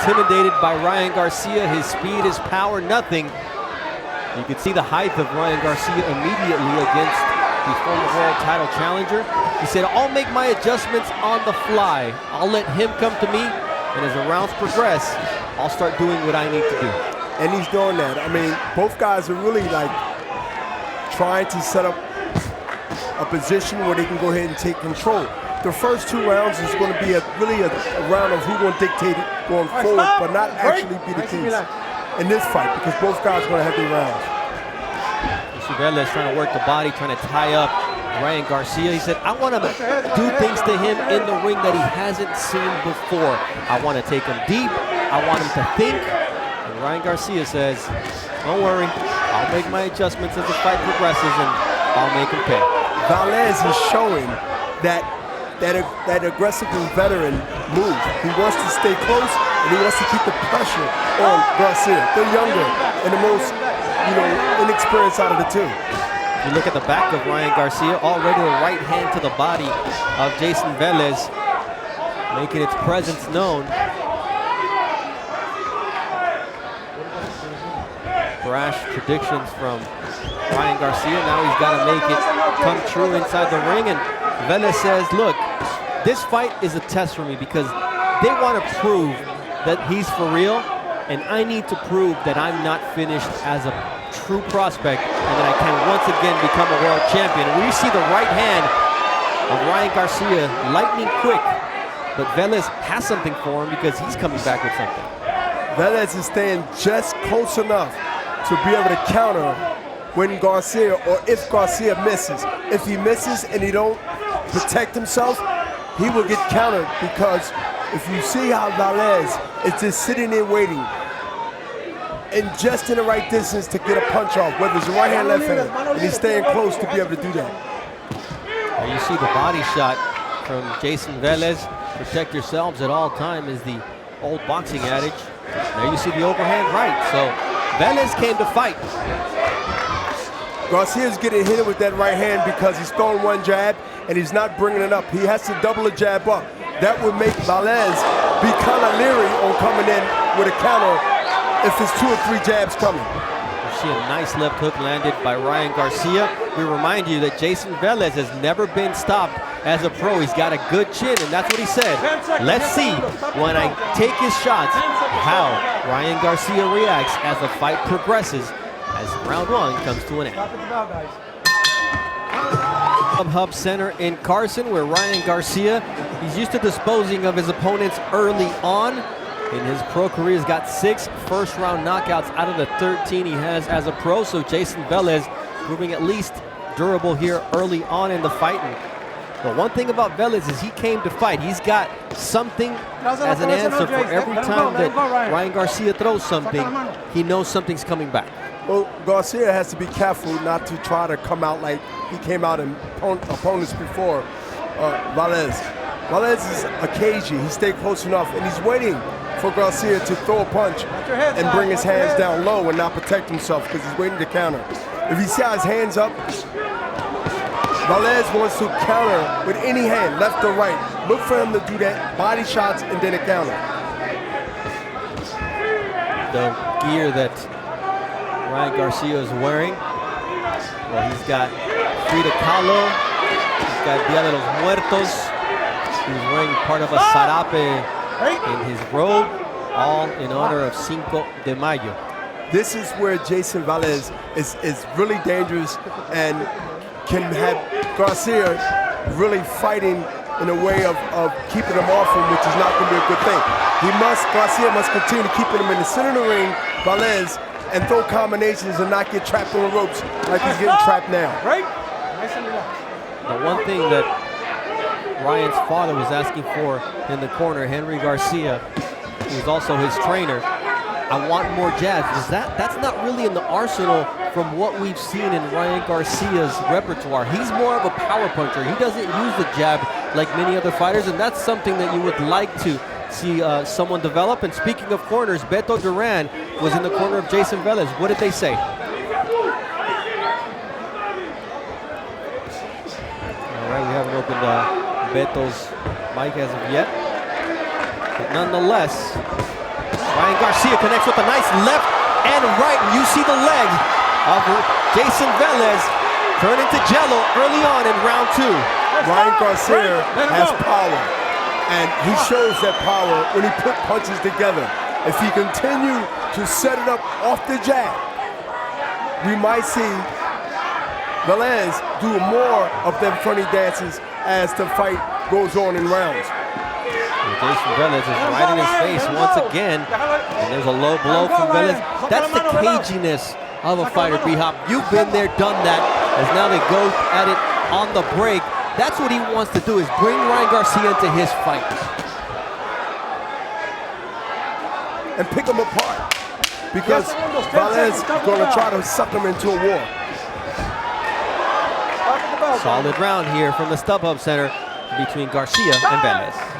intimidated by Ryan Garcia. His speed, his power, nothing. You can see the height of Ryan Garcia immediately against the former world title challenger. He said, I'll make my adjustments on the fly. I'll let him come to me, and as the rounds progress, I'll start doing what I need to do. And he's doing that. I mean, both guys are really like trying to set up a position where they can go ahead and take control. The first 2 rounds is going to be really a round of who going to dictate it going forward, but not actually be the case in this fight, because both guys are going to have their rounds. Velez trying to work the body, trying to tie up Ryan Garcia. He said, I want to do things to him in the ring that he hasn't seen before. I want to take him deep. I want him to think. And Ryan Garcia says, don't worry. I'll make my adjustments as the fight progresses, and I'll make him pay. Velez is showing that aggressive and veteran move. He wants to stay close, and he wants to keep the pressure on Garcia. They're younger and the most, inexperienced out of the two. You look at the back of Ryan Garcia, already the right hand to the body of Jayson Velez, making its presence known. Brash predictions from Ryan Garcia. Now he's got to make it come true inside the ring. And Velez says, look, this fight is a test for me because they want to prove that he's for real, and I need to prove that I'm not finished as a true prospect and that I can once again become a world champion. And we see the right hand of Ryan Garcia lightning quick, but Velez has something for him because he's coming back with something. Velez is staying just close enough to be able to counter when Garcia, or if Garcia misses. If he misses and he don't protect himself, he will get countered, because if you see how Velez is just sitting there waiting and just in the right distance to get a punch off, whether it's the right hand, left hand, and he's staying close to be able to do that. Now you see the body shot from Jayson Velez. Protect yourselves at all time is the old boxing adage. There you see the overhand right. So Velez came to fight. Garcia's getting hit with that right hand because he's throwing one jab and he's not bringing it up. He has to double a jab up. That would make Velez be kind of leery on coming in with a counter if it's 2 or 3 jabs coming. You see a nice left hook landed by Ryan Garcia. We remind you that Jayson Velez has never been stopped as a pro. He's got a good chin, and that's what he said. Let's see, when I take his shots, how Ryan Garcia reacts as the fight progresses, as round 1 comes to an end. Hub Center in Carson, where Ryan Garcia, he's used to disposing of his opponents early on. In his pro career, he's got 6 first-round knockouts out of the 13 he has as a pro. So Jayson Velez proving at least durable here early on in the fight. But one thing about Velez is he came to fight. He's got something as an answer for every time that Ryan Garcia throws something. He knows something's coming back. Well, Garcia has to be careful not to try to come out like he came out in opponents before Velez. Velez is a cagey. He stayed close enough, and he's waiting for Garcia to throw a punch and bring his hands down low and not protect himself, because he's waiting to counter. If he sees his hands up, Velez wants to counter with any hand, left or right. Look for him to do that, body shots and then a counter. The gear that Ryan Garcia is wearing, well, he's got Frida Kahlo, he's got Dia de los Muertos, he's wearing part of a sarape in his robe, all in honor of Cinco de Mayo. This is where Jayson Velez is really dangerous and can have Garcia really fighting in a way of keeping him off him, which is not going to be a good thing. Garcia must continue to keep him in the center of the ring, Velez, and throw combinations and not get trapped on the ropes like he's getting trapped now. Right? The one thing that Ryan's father was asking for in the corner, Henry Garcia, who was also his trainer, I want more jabs. That's not really in the arsenal from what we've seen in Ryan Garcia's repertoire. He's more of a power puncher. He doesn't use the jab like many other fighters, and that's something that you would like to see someone develop. And speaking of corners, Beto Duran was in the corner of Jayson Velez. What did they say? All right, we haven't opened Beto's mic as of yet. But nonetheless, Ryan Garcia connects with a nice left and right. You see the legs of Jayson Velez turn into jello early on in round 2. Ryan Garcia has power, and he shows that power when he put punches together. If he continue to set it up off the jab, we might see Velez do more of them funny dances as the fight goes on in rounds. Jayson Velez is right in his face once again, and there's a low blow from Velez. That's the caginess of a fighter, B-Hop. You've been there, done that, as now they go at it on the break. That's what he wants to do, is bring Ryan Garcia into his fight. And pick him apart, because Velez is going to try to suck him into a war. Solid round here from the StubHub Center between Garcia and Velez.